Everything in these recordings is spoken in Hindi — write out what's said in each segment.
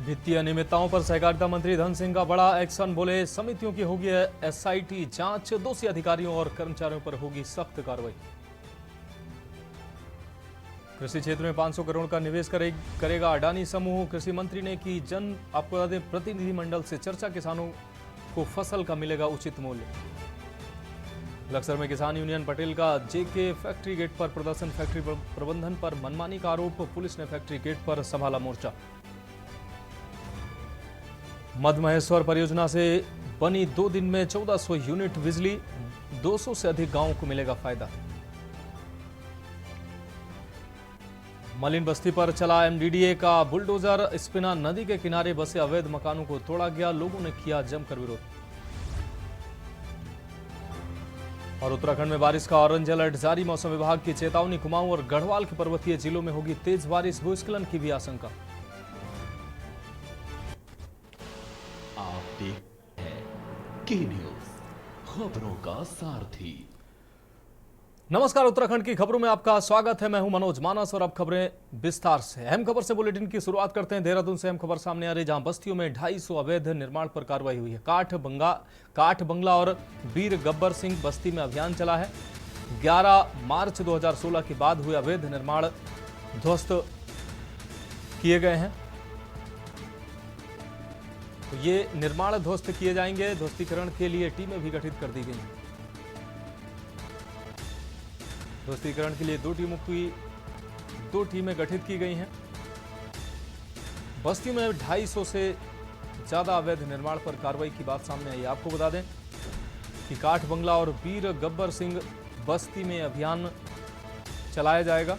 वित्तीय अनियमितताओं पर सहकारिता मंत्री धन सिंह का बड़ा एक्शन, बोले समितियों की होगी एसआईटी जांच, दोषी अधिकारियों और कर्मचारियों पर होगी सख्त कार्रवाई। कृषि क्षेत्र में 500 करोड़ का निवेश करेगा अडानी समूह, कृषि मंत्री ने की जन प्रतिनिधिमंडल से चर्चा, किसानों को फसल का मिलेगा उचित मूल्य। लक्सर में किसान यूनियन पटेल का जेके फैक्ट्री गेट पर प्रदर्शन, फैक्ट्री प्रबंधन पर मनमानी का आरोप, पुलिस ने फैक्ट्री गेट पर संभाला मोर्चा। मध्य महेश्वर परियोजना से बनी 2 दिन में 1400 यूनिट बिजली, 200 से अधिक गांवों को मिलेगा फायदा। मलिन बस्ती पर चला एमडीडीए का बुलडोजर, स्पिना नदी के किनारे बसे अवैध मकानों को तोड़ा गया, लोगों ने किया जमकर विरोध। और उत्तराखंड में बारिश का ऑरेंज अलर्ट जारी, मौसम विभाग की चेतावनी, कुमाऊं और गढ़वाल के पर्वतीय जिलों में होगी तेज बारिश, भूस्खलन की भी आशंका। आप देखते हैं के न्यूज, खबरों का सारथी। नमस्कार, उत्तराखंड की खबरों में आपका स्वागत है। मैं हूं मनोज मानस और अब खबरें विस्तार से। अहम खबर से बुलेटिन की शुरुआत करते हैं। देहरादून से अहम खबर सामने आ रही, जहां बस्तियों में 250 अवैध निर्माण पर कार्रवाई हुई है। काठ बंगला और वीर गब्बर सिंह बस्ती में अभियान चला है। 11 मार्च 2016 के बाद हुए अवैध निर्माण ध्वस्त किए गए हैं। तो ये निर्माण ध्वस्त किए जाएंगे। ध्वस्तीकरण के लिए टीमें भी गठित कर दी गई हैं। ध्वस्तीकरण के लिए 2 टीमें गठित की गई हैं। बस्तियों में 250 से ज्यादा अवैध निर्माण पर कार्रवाई की बात सामने आई। आपको बता दें कि काठ बंगला और वीर गब्बर सिंह बस्ती में अभियान चलाया जाएगा।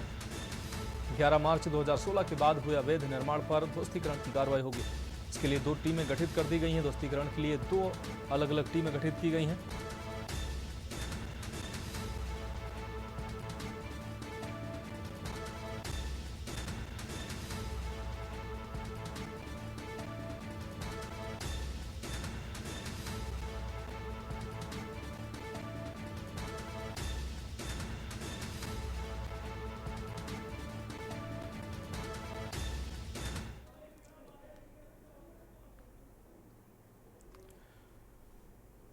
11 मार्च 2016 के बाद हुए अवैध निर्माण पर ध्वस्तीकरण की कार्रवाई होगी। इसके लिए 2 टीमें गठित कर दी गई हैं। ध्वस्तीकरण के लिए 2 अलग अलग टीमें गठित की गई हैं।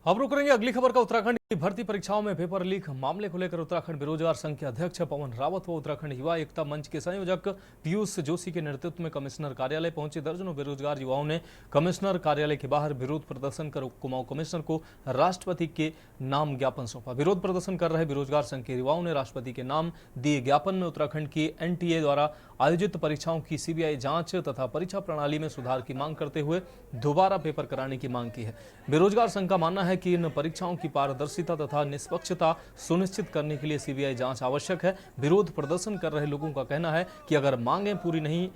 अब रुक करेंगे अगली खबर का। उत्तराखंड की भर्ती परीक्षाओं में पेपर लीक मामले को लेकर उत्तराखंड बेरोजगार संघ के अध्यक्ष पवन रावत व उत्तराखंड युवा एकता मंच के संयोजक पीयूष जोशी के नेतृत्व में कमिश्नर कार्यालय पहुंचे। दर्जनों बेरोजगार युवाओं ने कमिश्नर कार्यालय के बाहर विरोध प्रदर्शन कर कुमाऊं कमिश्नर को राष्ट्रपति के नाम ज्ञापन सौंपा। विरोध प्रदर्शन कर रहे बेरोजगार संघ के युवाओं ने राष्ट्रपति के नाम दिए ज्ञापन में उत्तराखंड की एनटीए द्वारा आयोजित परीक्षाओं की सीबीआई जांच तथा परीक्षा प्रणाली में सुधार की मांग करते हुए दोबारा पेपर कराने की मांग की है। बेरोजगार संघ का मानना है कि इन परीक्षाओं की पारदर्शिता तथा निष्पक्षता सुनिश्चित करने के लिए सीबीआई जांच आवश्यक है। विरोध प्रदर्शन कर रहे लोगों का कहना है कि अगर मांगें पूरी नहीं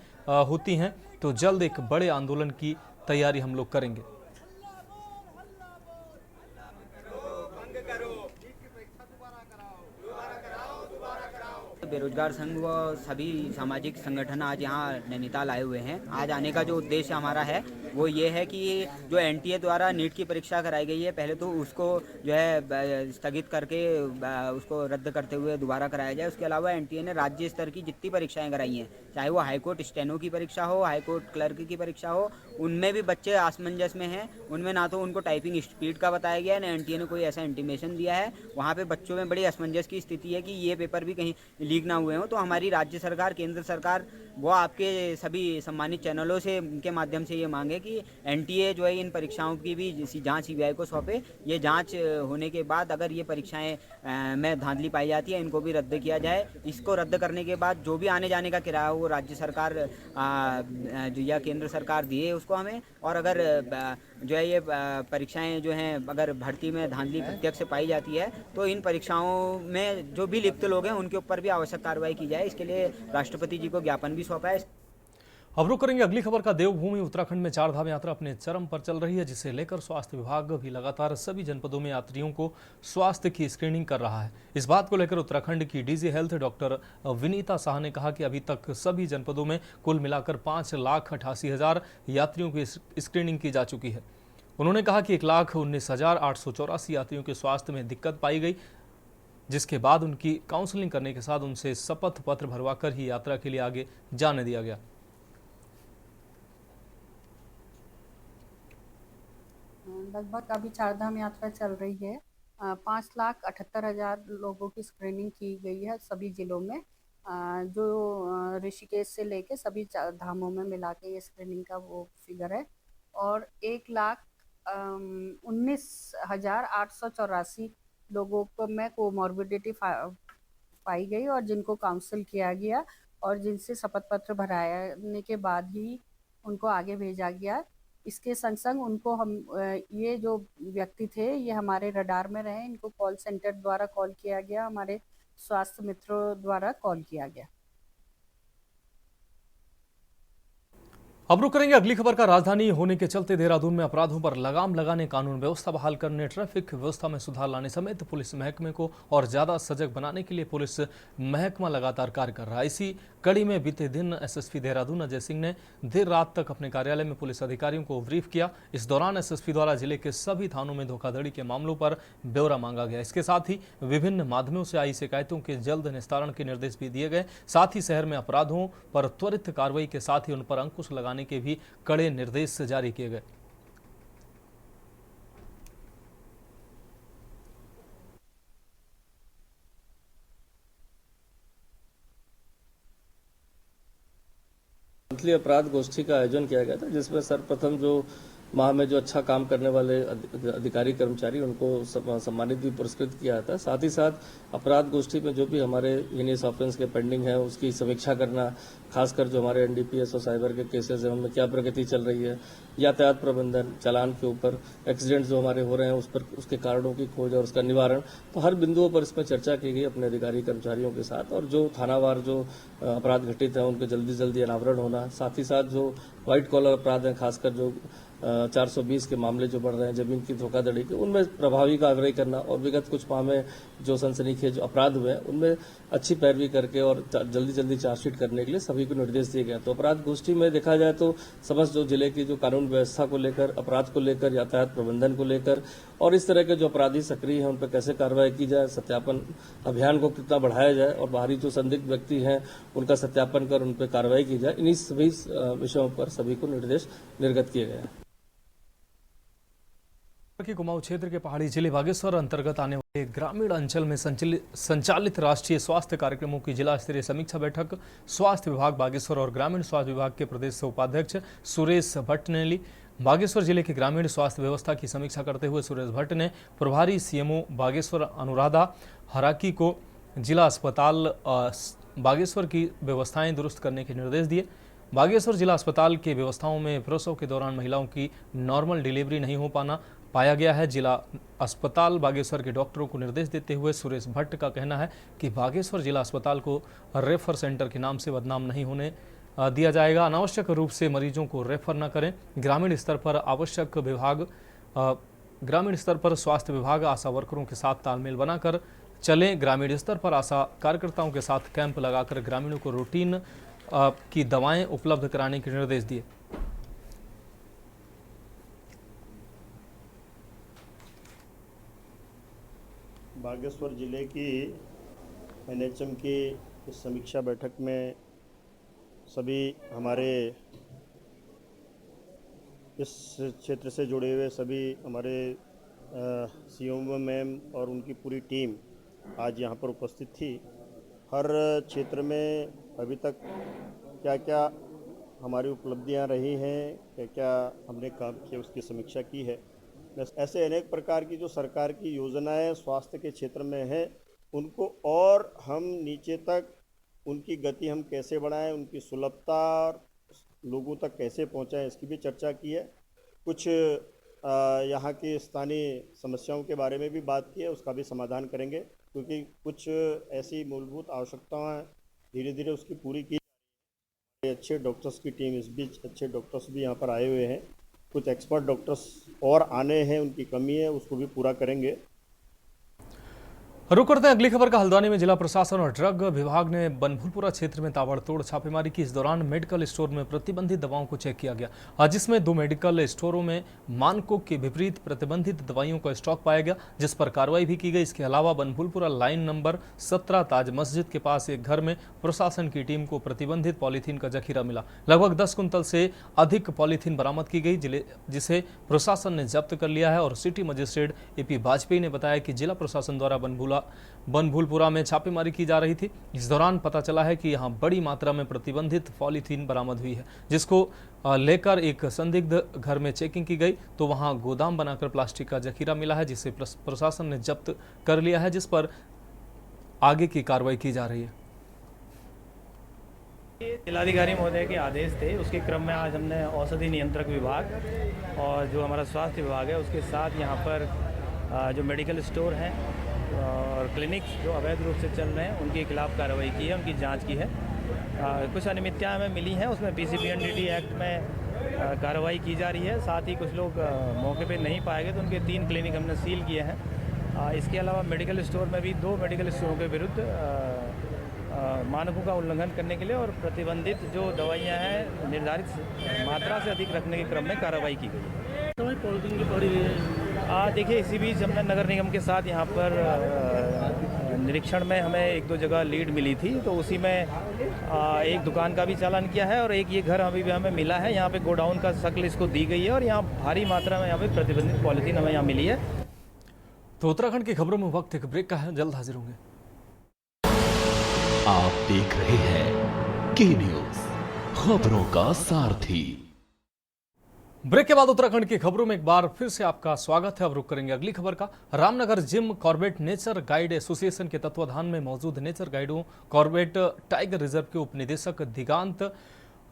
होती हैं तो जल्द एक बड़े आंदोलन की तैयारी हम लोग करेंगे। बेरोजगार संघ व सभी सामाजिक संगठन आज यहाँ नैनीताल आए हुए हैं। आज आने का जो उद्देश्य हमारा है वो ये है कि जो एनटीए द्वारा नीट की परीक्षा कराई गई है, पहले तो उसको जो है स्थगित करके उसको रद्द करते हुए दोबारा कराया जाए। उसके अलावा एनटीए ने राज्य स्तर की जितनी परीक्षाएं कराई हैं, चाहे वो हाईकोर्ट स्टेनो की परीक्षा हो, हाईकोर्ट क्लर्क की परीक्षा हो, उनमें भी बच्चे असमंजस में हैं। उनमें ना तो उनको टाइपिंग स्पीड का बताया गया है, ना एनटीए ने कोई ऐसा इंटीमेशन दिया है। वहाँ पे बच्चों में बड़ी असमंजस की स्थिति है कि ये पेपर भी कहीं लीक ना हुए हो। तो हमारी राज्य सरकार, केंद्र सरकार वो आपके सभी सम्मानित चैनलों से के माध्यम से ये मांगे कि एनटीए जो है इन परीक्षाओं की भी जांच सीबीआई को सौंपे। ये जांच होने के बाद अगर ये परीक्षाएं में धांधली पाई जाती है, इनको भी रद्द किया जाए। इसको रद्द करने के बाद जो भी आने जाने का किराया हो वो राज्य सरकार या केंद्र सरकार दिए उसको हमें। और अगर जो है ये परीक्षाएं जो हैं अगर भर्ती में धांधली प्रत्यक्ष पाई जाती है तो इन परीक्षाओं में जो भी लिप्त लोग हैं उनके ऊपर भी आवश्यक कार्रवाई की जाए। इसके लिए राष्ट्रपति जी को ज्ञापन भी सौंपा है। अब रुक करेंगे अगली खबर का। देवभूमि उत्तराखंड में 4 धाम यात्रा अपने चरम पर चल रही है, जिसे लेकर स्वास्थ्य विभाग भी लगातार सभी जनपदों में यात्रियों को स्वास्थ्य की स्क्रीनिंग कर रहा है। इस बात को लेकर उत्तराखंड की DG health doctor Vinita Shah ने कहा कि अभी तक सभी जनपदों में कुल मिलाकर 5,88,000 यात्रियों की स्क्रीनिंग की जा चुकी है। उन्होंने कहा कि 1,19,884 यात्रियों के स्वास्थ्य में दिक्कत पाई गई, जिसके बाद उनकी काउंसलिंग करने के साथ उनसे शपथ पत्र भरवा कर ही यात्रा के लिए आगे जाने दिया गया। लगभग अभी चारधाम यात्रा चल रही है। 5,78,000 लोगों की स्क्रीनिंग की गई है सभी जिलों में। जो ऋषिकेश से लेके सभी धामों में मिला के ये स्क्रीनिंग का वो फिगर है। और 1,19,884 लोगों को में कोमॉर्बिडिटी पाई गई और जिनको काउंसिल किया गया और जिनसे शपथ पत्र भराने के बाद ही उनको आगे भेजा गया। इसके संग संग उनको हम ये जो व्यक्ति थे ये हमारे रडार में रहे, इनको कॉल सेंटर द्वारा कॉल किया गया, हमारे स्वास्थ्य मित्रों द्वारा कॉल किया गया। अब रुक करेंगे अगली खबर का। राजधानी होने के चलते देहरादून में अपराधों पर लगाम लगाने, कानून व्यवस्था बहाल करने, ट्रैफिक व्यवस्था में सुधार लाने समेत पुलिस महकमे को और ज्यादा सजग बनाने के लिए पुलिस महकमा लगातार कार्य कर रहा है। इसी कड़ी में बीते दिन एसएसपी देहरादून अजय सिंह ने देर रात तक अपने कार्यालय में पुलिस अधिकारियों को ब्रीफ किया। इस दौरान एसएसपी द्वारा जिले के सभी थानों में धोखाधड़ी के मामलों पर ब्यौरा मांगा गया। इसके साथ ही विभिन्न माध्यमों से आई शिकायतों के जल्द निस्तारण के निर्देश भी दिए गए। साथ ही शहर में अपराधों पर त्वरित कार्रवाई के साथ ही उन पर अंकुश लगाने के भी कड़े निर्देश जारी किए गए। मंथली अपराध गोष्ठी का आयोजन किया गया था, जिसमें सर्वप्रथम जो माह में जो अच्छा काम करने वाले अधिकारी कर्मचारी उनको सम्मानित भी पुरस्कृत किया था। साथ ही साथ अपराध गोष्ठी में जो भी हमारे हीनियस ऑफेंस के पेंडिंग है उसकी समीक्षा करना, खासकर जो हमारे एनडीपीएस और साइबर के केसेस हैं उनमें क्या प्रगति चल रही है, यातायात प्रबंधन, चालान के ऊपर, एक्सीडेंट्स जो हमारे हो रहे हैं उस पर उसके कारणों की खोज और उसका निवारण, तो हर बिंदुओं पर इसमें चर्चा की गई अपने अधिकारी कर्मचारियों के साथ। और जो थानावार जो अपराध घटित है उनके जल्दी जल्दी अनावरण होना, साथ ही साथ जो व्हाइट कॉलर अपराध हैं, खासकर जो 420 के मामले जो बढ़ रहे हैं जमीन की धोखाधड़ी के, उनमें प्रभावी कार्रवाई करना और विगत कुछ माह में जो सनसनीखेज अपराध हुए हैं उनमें अच्छी पैरवी करके और जल्दी जल्दी चार्जशीट करने के लिए सभी को निर्देश दिए गए। तो अपराध गोष्ठी में देखा जाए तो समस्त जो जिले की जो कानून व्यवस्था को लेकर, अपराध को लेकर, यातायात प्रबंधन को लेकर और इस तरह के जो अपराधी सक्रिय हैं उन पर कैसे कार्रवाई की जाए, सत्यापन अभियान को कितना बढ़ाया जाए और बाहरी जो संदिग्ध व्यक्ति हैं उनका सत्यापन कर उन पर कार्रवाई की जाए, इन्हीं सभी विषयों पर सभी को निर्देश निर्गत किए गए हैं। कि कुमाऊं क्षेत्र के पहाड़ी जिले बागेश्वर अंतर्गत आने वाले ग्रामीण अंचल में संचालित राष्ट्रीय स्वास्थ्य कार्यक्रमों की जिला स्तरीय समीक्षा बैठक स्वास्थ्य विभाग बागेश्वर और ग्रामीण स्वास्थ्य विभाग के प्रदेश उपाध्यक्ष सुरेश भट्ट ने ली। बागेश्वर जिले की ग्रामीण स्वास्थ्य व्यवस्था की समीक्षा करते हुए सुरेश भट्ट ने प्रभारी सीएमओ बागेश्वर अनुराधा हराकी को जिला अस्पताल बागेश्वर की व्यवस्थाएं दुरुस्त करने के निर्देश दिए। बागेश्वर जिला अस्पताल के व्यवस्थाओं में प्रसव के दौरान महिलाओं की नॉर्मल डिलीवरी नहीं हो पाया गया है। जिला अस्पताल बागेश्वर के डॉक्टरों को निर्देश देते हुए सुरेश भट्ट का कहना है कि बागेश्वर जिला अस्पताल को रेफर सेंटर के नाम से बदनाम नहीं होने दिया जाएगा। अनावश्यक रूप से मरीजों को रेफर न करें। ग्रामीण स्तर पर स्वास्थ्य विभाग आशा वर्करों के साथ तालमेल बनाकर चलें। ग्रामीण स्तर पर आशा कार्यकर्ताओं के साथ कैंप लगाकर ग्रामीणों को रूटीन की दवाएं उपलब्ध कराने के निर्देश दिए। बागेश्वर जिले की एनएचएम की इस समीक्षा बैठक में सभी हमारे इस क्षेत्र से जुड़े हुए सभी हमारे सीएमओ मैम और उनकी पूरी टीम आज यहाँ पर उपस्थित थी। हर क्षेत्र में अभी तक क्या क्या हमारी उपलब्धियाँ रही हैं, क्या क्या हमने काम किया, उसकी समीक्षा की है। ऐसे अनेक प्रकार की जो सरकार की योजनाएं स्वास्थ्य के क्षेत्र में हैं उनको और हम नीचे तक उनकी गति हम कैसे बढ़ाएं, उनकी सुलभता लोगों तक कैसे पहुंचाएं, इसकी भी चर्चा की है। कुछ यहाँ की स्थानीय समस्याओं के बारे में भी बात की है, उसका भी समाधान करेंगे, क्योंकि कुछ ऐसी मूलभूत आवश्यकताएं धीरे धीरे उसकी पूरी की। अच्छे डॉक्टर्स की टीम, इस बीच अच्छे डॉक्टर्स भी यहाँ पर आए हुए हैं, कुछ एक्सपर्ट डॉक्टर्स और आने हैं, उनकी कमी है, उसको भी पूरा करेंगे। रुक करते हैं अगली खबर का। हल्द्वानी में जिला प्रशासन और ड्रग विभाग ने बनभूलपुरा क्षेत्र में ताबड़तोड़ छापेमारी की। इस दौरान मेडिकल स्टोर में प्रतिबंधित दवाओं को चेक किया गया, जिसमें 2 मेडिकल स्टोरों में मानकों के विपरीत प्रतिबंधित दवाइयों का स्टॉक पाया गया, जिस पर कार्रवाई भी की गई। इसके अलावा बनभूलपुरा लाइन नंबर 17 ताज मस्जिद के पास एक घर में प्रशासन की टीम को प्रतिबंधित पॉलीथीन का जखीरा मिला। लगभग 10 कुंतल से अधिक पॉलीथीन बरामद की गई, जिसे प्रशासन ने जब्त कर लिया है। और सिटी मजिस्ट्रेट एपी वाजपेयी ने बताया कि जिला प्रशासन द्वारा बनभूलपुरा में छापेमारी की जा रही थी। इस दौरान पता चला है कि यहां बड़ी मात्रा में प्रतिबंधित पॉलीथीन बरामद हुई है, जिसको लेकर एक संदिग्ध घर में चेकिंग की गई तो वहां गोदाम बनाकर प्लास्टिक का जखीरा मिला है, जिसे प्रशासन ने जब्त कर लिया है, जिस पर आगे की कार्रवाई की जा रही है। जिलाधिकारी महोदय के आदेश थे, उसके क्रम में आज हमने औषधि नियंत्रक विभाग और जो हमारा स्वास्थ्य विभाग है उसके साथ यहाँ पर जो मेडिकल स्टोर हैं और क्लिनिक्स जो अवैध रूप से चल रहे हैं उनके खिलाफ कार्रवाई की है, उनकी जांच की है। कुछ अनियमितताएं हमें मिली हैं, उसमें पीसीपीएनडीटी एक्ट में कार्रवाई की जा रही है। साथ ही कुछ लोग मौके पे नहीं पाए गए तो उनके 3 क्लिनिक हमने सील किए हैं। इसके अलावा मेडिकल स्टोर में भी 2 मेडिकल स्टोरों के विरुद्ध मानकों का उल्लंघन करने के लिए और प्रतिबंधित जो दवाइयाँ हैं निर्धारित मात्रा से अधिक रखने के क्रम में कार्रवाई की गई है। दवाई पॉलिथीन की पड़ी हुई है। देखिए, इसी बीच हमने नगर निगम के साथ यहाँ पर निरीक्षण में हमें 1-2 जगह लीड मिली थी, तो उसी में एक दुकान का भी चालान किया है और एक ये घर अभी भी हमें मिला है। यहाँ पे गोडाउन का शक्ल इसको दी गई है और यहाँ भारी मात्रा में यहाँ पे प्रतिबंधित पॉलिथीन हमें यहाँ मिली है। तो उत्तराखंड की खबरों में वक्त एक ब्रेक का है, जल्द हाजिर होंगे। आप देख रहे हैं के न्यूज, खबरों का सारथी। ब्रेक के बाद उत्तराखंड की खबरों में एक बार फिर से आपका स्वागत है। अब रुक करेंगे अगली खबर का। Ramnagar Jim Corbett nature guide association के तत्वाधान में मौजूद नेचर गाइडों कॉर्बेट टाइगर रिजर्व के उपनिदेशक दिगांत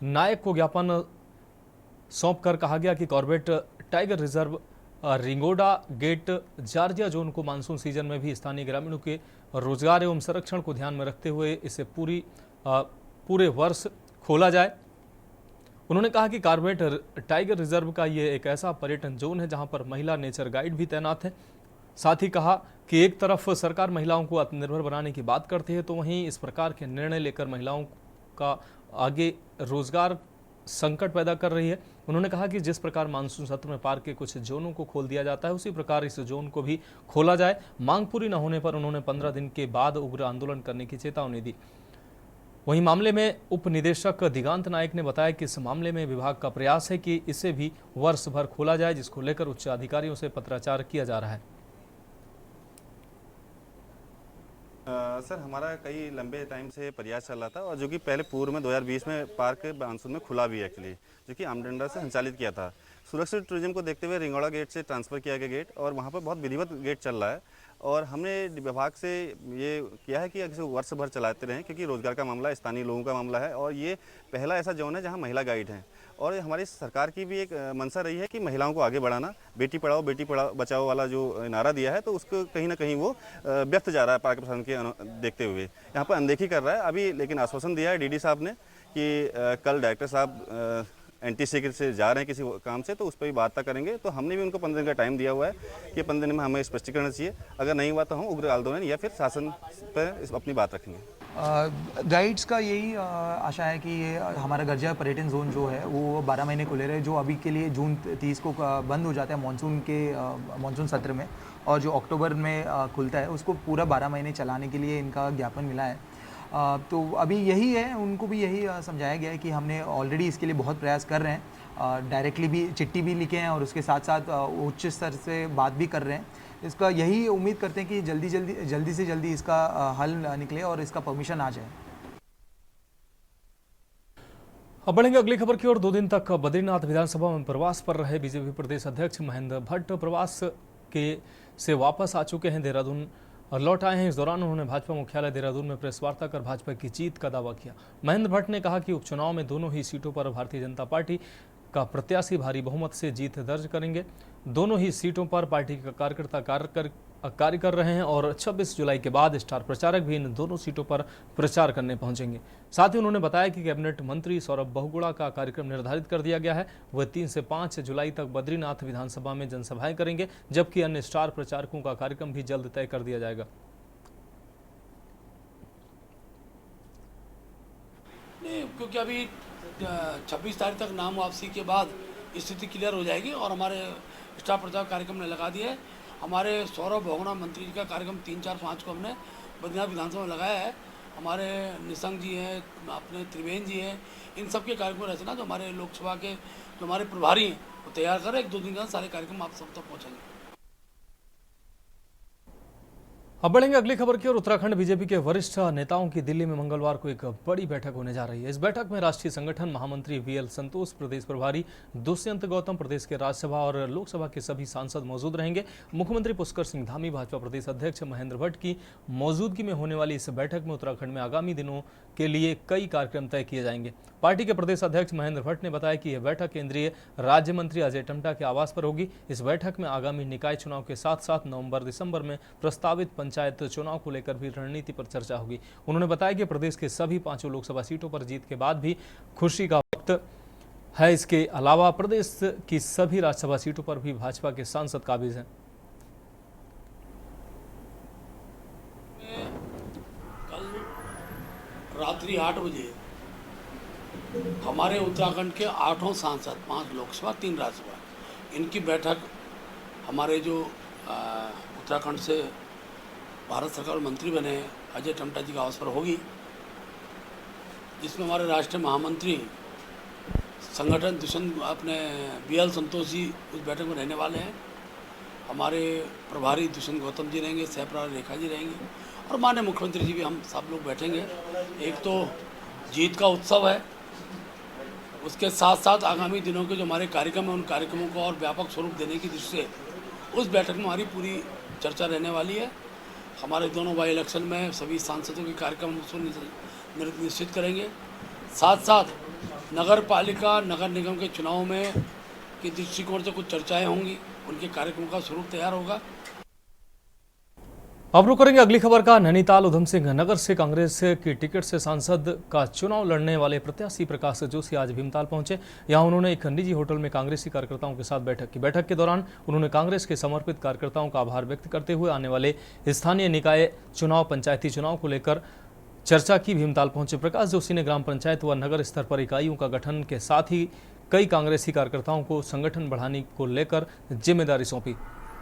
नायक को ज्ञापन सौंपकर कहा गया कि Corbett tiger reserve Ringoda gate Garjiya zone को मानसून सीजन में भी स्थानीय ग्रामीणों के रोजगार एवं संरक्षण को ध्यान में रखते हुए इसे पूरे वर्ष खोला जाए। उन्होंने कहा कि कॉर्बेट टाइगर रिजर्व का ये एक ऐसा पर्यटन जोन है जहां पर महिला नेचर गाइड भी तैनात है। साथ ही कहा कि एक तरफ सरकार महिलाओं को आत्मनिर्भर बनाने की बात करती है, तो वहीं इस प्रकार के निर्णय लेकर महिलाओं का आगे रोजगार संकट पैदा कर रही है। उन्होंने कहा कि जिस प्रकार मानसून सत्र में पार्क के कुछ जोनों को खोल दिया जाता है, उसी प्रकार इस जोन को भी खोला जाए। मांग पूरी न होने पर उन्होंने 15 दिन के बाद उग्र आंदोलन करने की चेतावनी दी। वहीं मामले में उप निदेशक दिगांत नायक ने बताया कि इस मामले में विभाग का प्रयास है कि इसे भी वर्ष भर खोला जाए, जिसको लेकर उच्च अधिकारियों से पत्राचार किया जा रहा है। सर, हमारा कई लंबे टाइम से प्रयास चल रहा था और जो कि पहले पूर्व में 2020 में पार्क मानसून में खुला भी है एक्चुअली, जो कि आमडंडा से संचालित किया था। सुरक्षित टूरिज्म को देखते हुए रिंगोड़ा गेट से ट्रांसफ़र किया गया गेट, और वहाँ पर बहुत विधिवत गेट चल रहा है। और हमने विभाग से ये किया है कि इसे वर्ष भर चलाते रहें, क्योंकि रोजगार का मामला स्थानीय लोगों का मामला है और ये पहला ऐसा जोन है जहाँ महिला गाइड हैं। और हमारी सरकार की भी एक मंशा रही है कि महिलाओं को आगे बढ़ाना। बेटी पढ़ाओ बेटी बचाओ वाला जो नारा दिया है, तो उसको कहीं ना कहीं वो व्यक्त जा रहा है पार्क प्रशासन के देखते हुए, यहाँ पर अनदेखी कर रहा है अभी। लेकिन आश्वासन दिया है डीडी साहब ने कि कल डायरेक्टर साहब NTC से जा रहे हैं किसी काम से, तो उस पर भी वार्ता करेंगे। तो हमने भी उनको 15 दिन का टाइम दिया हुआ है कि 15 दिन में हमें स्पष्टीकरण चाहिए। अगर नहीं हुआ तो हम उग्र आंदोलन या फिर शासन पर अपनी बात रखेंगे। गाइड्स का यही आशा है कि ये हमारा गर्जिया पर्यटन जोन जो है वो 12 महीने खुले रहे, जो अभी के लिए जून 30 को बंद हो जाता है मानसून सत्र में, और जो अक्टूबर में खुलता है उसको पूरा 12 महीने चलाने के लिए इनका ज्ञापन मिला है। तो अभी यही है, उनको भी यही समझाया गया है कि हमने ऑलरेडी इसके लिए बहुत प्रयास कर रहे हैं, डायरेक्टली भी चिट्ठी भी लिखे हैं और उसके साथ साथ उच्च स्तर से बात भी कर रहे हैं। इसका यही उम्मीद करते हैं कि जल्दी से जल्दी इसका हल निकले और इसका परमिशन आ जाए। अब बढ़ेंगे अगली खबर की ओर। 2 दिन तक बद्रीनाथ विधानसभा में प्रवास पर रहे बीजेपी प्रदेश अध्यक्ष महेंद्र भट्ट प्रवास से वापस आ चुके हैं, देहरादून लौट आए हैं। इस दौरान उन्होंने भाजपा मुख्यालय देहरादून में प्रेस वार्ता कर भाजपा की जीत का दावा किया। महेंद्र भट्ट ने कहा कि उपचुनाव में दोनों ही सीटों पर भारतीय जनता पार्टी का प्रत्याशी भारी बहुमत से जीत दर्ज करेंगे। दोनों ही सीटों पर पार्टी का कार्यकर्ता कार्य कर रहे हैं और 26 जुलाई के बाद स्टार प्रचारक भी इन दोनों सीटों पर प्रचार करने पहुंचेंगे। साथ ही उन्होंने बताया कि कैबिनेट मंत्री सौरभ बहुगुणा का कार्यक्रम निर्धारित कर दिया गया है। वह 3 से 5 जुलाई तक बद्रीनाथ विधानसभा में जनसभाएं करेंगे, जबकि अन्य स्टार प्रचारकों का कार्यक्रम भी जल्द तय कर दिया जाएगा। क्योंकि अभी 26 तारीख तक नाम वापसी के बाद स्थिति क्लियर हो जाएगी और हमारे स्टाफ प्रचार कार्यक्रम ने लगा दिया है। हमारे सौरभ भोगना मंत्री जी का कार्यक्रम 3, 4, 5 को हमने बद्रीनाथ विधानसभा में लगाया है। हमारे निशंक जी हैं, अपने त्रिवेंद्र जी हैं, इन सब के कार्यक्रम रचना जो हमारे लोकसभा के जो हमारे प्रभारी हैं वो तैयार करें। 1-2 दिन का सारे कार्यक्रम आप सब तक पहुँचेंगे। अब बढ़ेंगे अगली खबर की ओर। उत्तराखंड बीजेपी के वरिष्ठ नेताओं की दिल्ली में मंगलवार को एक बड़ी बैठक होने जा रही है। इस बैठक में राष्ट्रीय संगठन महामंत्री वीएल संतोष, प्रदेश प्रभारी दुष्यंत गौतम, प्रदेश के राज्यसभा और लोकसभा के सभी सांसद मौजूद रहेंगे। मुख्यमंत्री पुष्कर सिंह धामी, भाजपा प्रदेश अध्यक्ष महेंद्र भट्ट की मौजूदगी में होने वाली इस बैठक में उत्तराखंड में आगामी दिनों के लिए कई कार्यक्रम तय किए जाएंगे। पार्टी के प्रदेश अध्यक्ष महेंद्र भट्ट ने बताया कि यह बैठक केंद्रीय राज्य मंत्री अजय टम्टा के आवास पर होगी। इस बैठक में आगामी निकाय चुनाव के साथ साथ नवंबर-दिसंबर में प्रस्तावित पंचायत चुनाव को लेकर भी रणनीति पर चर्चा होगी। उन्होंने बताया कि प्रदेश के सभी 5 लोकसभा सीटों पर जीत के बाद भी खुशी का वक्त है। इसके अलावा प्रदेश की सभी राज्यसभा सीटों पर भी भाजपा के सांसद काबिज हैं। रात्रि 8 बजे हमारे उत्तराखंड के 8 सांसद, 5 लोकसभा, 3 राज्यसभा, इनकी बैठक हमारे जो उत्तराखंड से भारत सरकार मंत्री बने हैं अजय टम्टा जी के आवास पर होगी, जिसमें हमारे राष्ट्रीय महामंत्री संगठन दुष्यंत अपने वीएल संतोष जी उस बैठक में रहने वाले हैं। हमारे प्रभारी दुष्यंत गौतम जी रहेंगे, सह प्रभारी रेखा जी रहेंगे और माननीय मुख्यमंत्री जी भी, हम सब लोग बैठेंगे। एक तो जीत का उत्सव है, उसके साथ साथ आगामी दिनों के जो हमारे कार्यक्रम हैं उन कार्यक्रमों को और व्यापक स्वरूप देने की दृष्टि से उस बैठक में हमारी पूरी चर्चा रहने वाली है। हमारे दोनों बाई इलेक्शन में सभी सांसदों के कार्यक्रम उसको निश्चित करेंगे। साथ साथ नगर पालिका, नगर निगम के चुनाव में की दृष्टिकोण से कुछ चर्चाएं होंगी, उनके कार्यक्रम का स्वरूप तैयार होगा। अब रुक करेंगे अगली खबर का। नैनीताल उधम सिंह नगर से कांग्रेस की टिकट से सांसद का चुनाव लड़ने वाले प्रत्याशी प्रकाश जोशी आज भीमताल पहुंचे। यहां उन्होंने एक निजी होटल में कांग्रेसी कार्यकर्ताओं के साथ बैठक की। बैठक के दौरान उन्होंने कांग्रेस के समर्पित कार्यकर्ताओं का आभार व्यक्त करते हुए आने वाले स्थानीय निकाय चुनाव, पंचायती चुनाव को लेकर चर्चा की। भीमताल पहुंचे प्रकाश जोशी ने ग्राम पंचायत व नगर स्तर पर इकाइयों का गठन के साथ ही कई कांग्रेसी कार्यकर्ताओं को संगठन बढ़ाने को लेकर जिम्मेदारी सौंपी।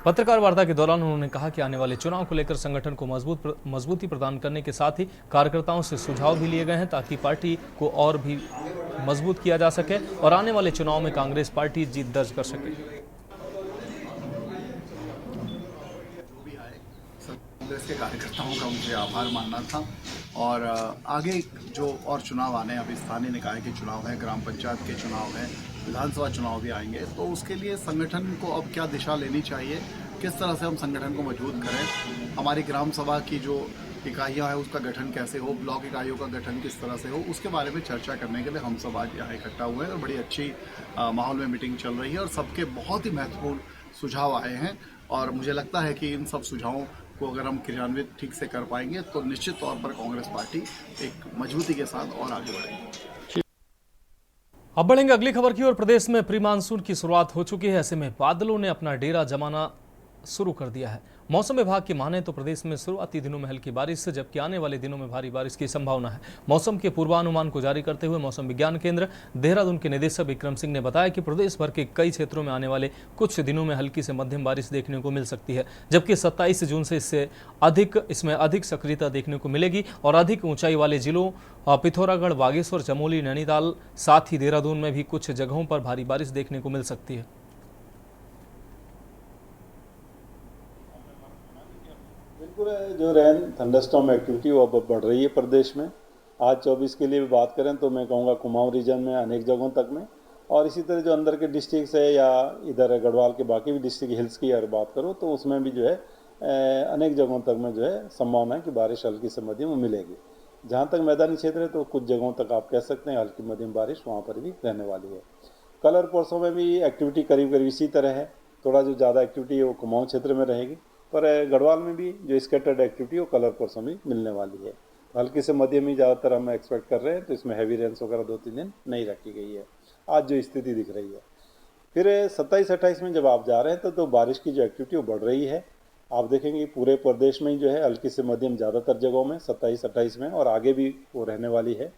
पत्रकार वार्ता के दौरान उन्होंने कहा कि आने वाले चुनाव को लेकर संगठन को मजबूती प्रदान करने के साथ ही कार्यकर्ताओं से सुझाव भी लिए गए हैं ताकि पार्टी को और भी मजबूत किया जा सके और आने वाले चुनाव में कांग्रेस पार्टी जीत दर्ज कर सके। कांग्रेस के कार्यकर्ताओं का मुझे आभार मानना था और आगे जो और चुनाव आने हैं, अभी स्थानीय निकाय के चुनाव हैं, ग्राम पंचायत के चुनाव हैं, विधानसभा चुनाव भी आएंगे, तो उसके लिए संगठन को अब क्या दिशा लेनी चाहिए, किस तरह से हम संगठन को मजबूत करें, हमारी ग्राम सभा की जो इकाइयाँ हैं उसका गठन कैसे हो, ब्लॉक इकाइयों का गठन किस तरह से हो, उसके बारे में चर्चा करने के लिए हम सब आज यहाँ इकट्ठा हुए हैं और बड़ी अच्छी माहौल में मीटिंग चल रही है और सबके बहुत ही महत्वपूर्ण सुझाव आए हैं और मुझे लगता है कि इन सब सुझावों को अगर हम क्रियान्वित ठीक से कर पाएंगे तो निश्चित तौर पर कांग्रेस पार्टी एक मजबूती के साथ और आगे बढ़ेगी। अब बढ़ेंगे अगली खबर की ओर। प्रदेश में प्री मानसून की शुरुआत हो चुकी है। ऐसे में बादलों ने अपना डेरा जमाना शुरू कर दिया है। मौसम विभाग की माने तो प्रदेश में शुरुआती दिनों में हल्की बारिश जबकि आने वाले दिनों में भारी बारिश की संभावना है। मौसम के पूर्वानुमान को जारी करते हुए मौसम विज्ञान केंद्र देहरादून के निदेशक विक्रम सिंह ने बताया कि प्रदेश भर के कई क्षेत्रों में आने वाले कुछ दिनों में हल्की से मध्यम बारिश देखने को मिल सकती है, जबकि 27 जून से इसमें अधिक सक्रियता देखने को मिलेगी और अधिक ऊंचाई वाले जिलों पिथौरागढ़, बागेश्वर, चमोली, नैनीताल साथ ही देहरादून में भी कुछ जगहों पर भारी बारिश देखने को मिल सकती है। जो रेन थंडरस्टॉर्म एक्टिविटी वो अब बढ़ रही है प्रदेश में। आज 24 के लिए भी बात करें तो मैं कहूँगा कुमाऊं रीजन में अनेक जगहों तक में और इसी तरह जो अंदर के डिस्ट्रिक्ट है या इधर गढ़वाल के बाकी भी डिस्ट्रिक्ट हिल्स की अगर बात करूँ तो उसमें भी जो है अनेक जगहों तक में जो है संभावना है कि बारिश हल्की से मध्यम मिलेगी। जहाँ तक मैदानी क्षेत्र है तो कुछ जगहों तक आप कह सकते हैं हल्की मध्यम बारिश वहाँ पर भी रहने वाली है। कल और परसों में भी एक्टिविटी करीब करीब इसी तरह है। थोड़ा जो ज़्यादा एक्टिविटी है वो कुमाऊं क्षेत्र में रहेगी, पर गढ़वाल में भी जो स्कैटर्ड एक्टिविटी वो कलर परसों भी मिलने वाली है। हल्की से मध्यम ही ज़्यादातर हम एक्सपेक्ट कर रहे हैं, तो इसमें हैवी रेन्स वगैरह 2-3 दिन नहीं रखी गई है आज जो स्थिति दिख रही है। फिर 27-28 में जब आप जा रहे हैं तो बारिश की जो एक्टिविटी वो बढ़ रही है। आप देखेंगे पूरे प्रदेश में ही जो है हल्की से मध्यम ज़्यादातर जगहों में 27-28 में और आगे भी वो रहने वाली है।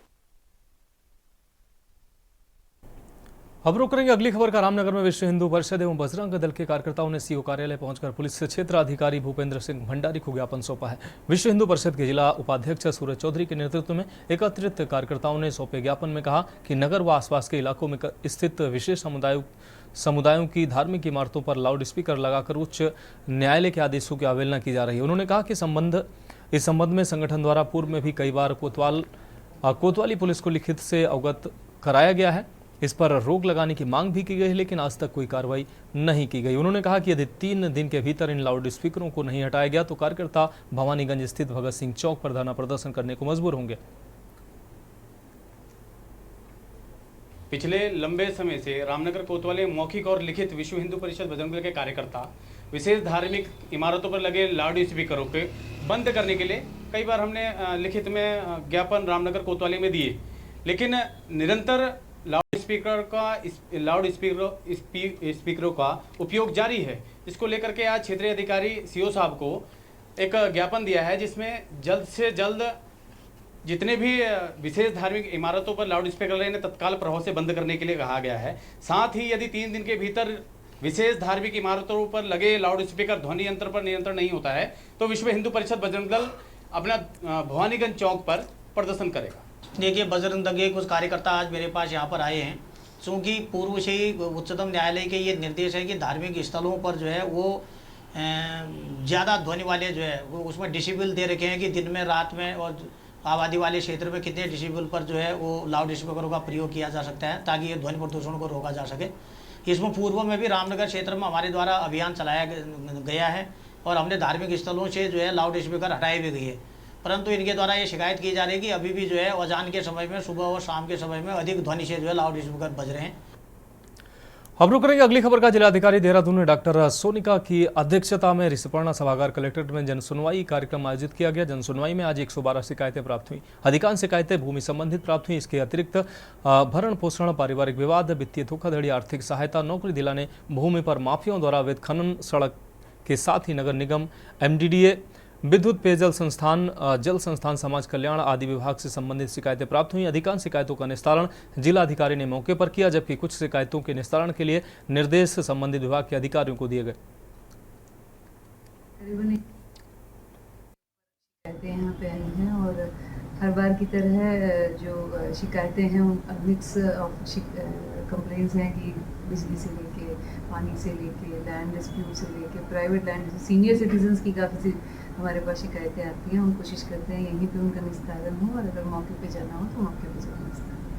अब रुक करेंगे अगली खबर का। रामनगर में विश्व हिंदू परिषद एवं बजरंग दल के कार्यकर्ताओं ने सीओ कार्यालय पहुंचकर पुलिस क्षेत्र अधिकारी भूपेंद्र सिंह भंडारी को ज्ञापन सौंपा है। विश्व हिंदू परिषद के जिला उपाध्यक्ष सूरज चौधरी के नेतृत्व में एकत्रित कार्यकर्ताओं ने सौंपे ज्ञापन में कहा कि नगर व आसपास के इलाकों में स्थित विशेष समुदायों की धार्मिक इमारतों पर लाउड स्पीकर लगाकर उच्च न्यायालय के आदेशों की अवहेलना की जा रही है। उन्होंने कहा कि इस संबंध में संगठन द्वारा पूर्व में भी कई बार कोतवाली पुलिस को लिखित से अवगत कराया गया है। इस पर रोक लगाने की मांग भी की गई है, लेकिन आज तक कोई कार्रवाई नहीं की गई। उन्होंने कहा कि यदि 3 दिन के भीतर इन लाउड स्पीकरों को नहीं हटाया गया तो कार्यकर्ता भवानीगंज स्थित भगत सिंह चौक पर धरना प्रदर्शन करने को मजबूर होंगे। पिछले लंबे समय से रामनगर कोतवाली मौखिक और लिखित विश्व हिंदू परिषद बजरंग दल के कार्यकर्ता विशेष धार्मिक इमारतों पर लगे लाउड स्पीकरों के बंद करने के लिए कई बार हमने लिखित में ज्ञापन रामनगर कोतवाली में दिए, लेकिन निरंतर लाउड स्पीकरों का उपयोग जारी है। इसको लेकर के आज क्षेत्रीय अधिकारी सीओ साहब को एक ज्ञापन दिया है, जिसमें जल्द से जल्द जितने भी विशेष धार्मिक इमारतों पर लाउड स्पीकर लगे तत्काल प्रभाव से बंद करने के लिए कहा गया है। साथ ही यदि 3 दिन के भीतर विशेष धार्मिक इमारतों पर लगे लाउड स्पीकर ध्वनि यंत्र पर नियंत्रण नहीं होता है तो विश्व हिंदू परिषद बजरंग दल अपना भवानीगंज चौक पर प्रदर्शन करेगा। देखिए, बजरंग दल के कुछ कार्यकर्ता आज मेरे पास यहाँ पर आए हैं, क्योंकि पूर्व से ही उच्चतम न्यायालय के ये निर्देश है कि धार्मिक स्थलों पर जो है वो ज़्यादा ध्वनि वाले जो है वो उसमें डिसिबल दे रखे हैं कि दिन में रात में और आबादी वाले क्षेत्र में कितने डिसिबल पर जो है वो लाउड स्पीकरों का प्रयोग किया जा सकता है, ताकि ये ध्वनि प्रदूषण को रोका जा सके। इसमें पूर्व में भी रामनगर क्षेत्र में हमारे द्वारा अभियान चलाया गया है और हमने धार्मिक स्थलों से जो है लाउड स्पीकर हटाए भी गए, परंतु इनके द्वारा ये शिकायत की जा रही है कि अभी भी जो है अजान के समय में सुबह और शाम के समय में अधिक ध्वनि से जो है लाउड स्पीकर बज रहे हैं। अब रुक करेंगे अगली खबर का। जिलाधिकारी देहरादून ने डॉक्टर सोनिका की अध्यक्षता में ऋषिपर्णा सभागार कलेक्ट्रेट में जनसुनवाई कार्यक्रम आयोजित किया गया। जनसुनवाई में आज 112 शिकायतें प्राप्त हुई। अधिकांश शिकायतें भूमि संबंधित प्राप्त हुई। इसके अतिरिक्त भरण पोषण, पारिवारिक विवाद, वित्तीय धोखाधड़ी, आर्थिक सहायता, नौकरी दिलाने, भूमि पर माफियाओं द्वारा अवैध खनन, सड़क के साथ ही नगर निगम, MDDA, विद्युत पेयजल संस्थान, जल संस्थान, समाज कल्याण आदि विभाग से संबंधित शिकायतें प्राप्त हुई। अधिकांश शिकायतों का निस्तारण जिलाधिकारी ने मौके पर किया, जबकि कुछ शिकायतों के निस्तारण के लिए निर्देश संबंधित विभाग के अधिकारियों को दिए गए। शिकायतें यहाँ पे आई हैं और हर बार की तरह जो शिकायतें हैं मिक्स ऑफ कंप्लेंट्स हैं कि बिजली से लेके, पानी से लेके, लैंड डिस्प्यूट से लेके, प्राइवेट लैंड, सीनियर सिटीजन्स की काफ़ी हमारे पास शिकायतें आती हैं। हम कोशिश करते हैं यहीं पे उनका निस्तारण हो और अगर मौके पे जाना हो तो मौके पे जाना निस्तारण।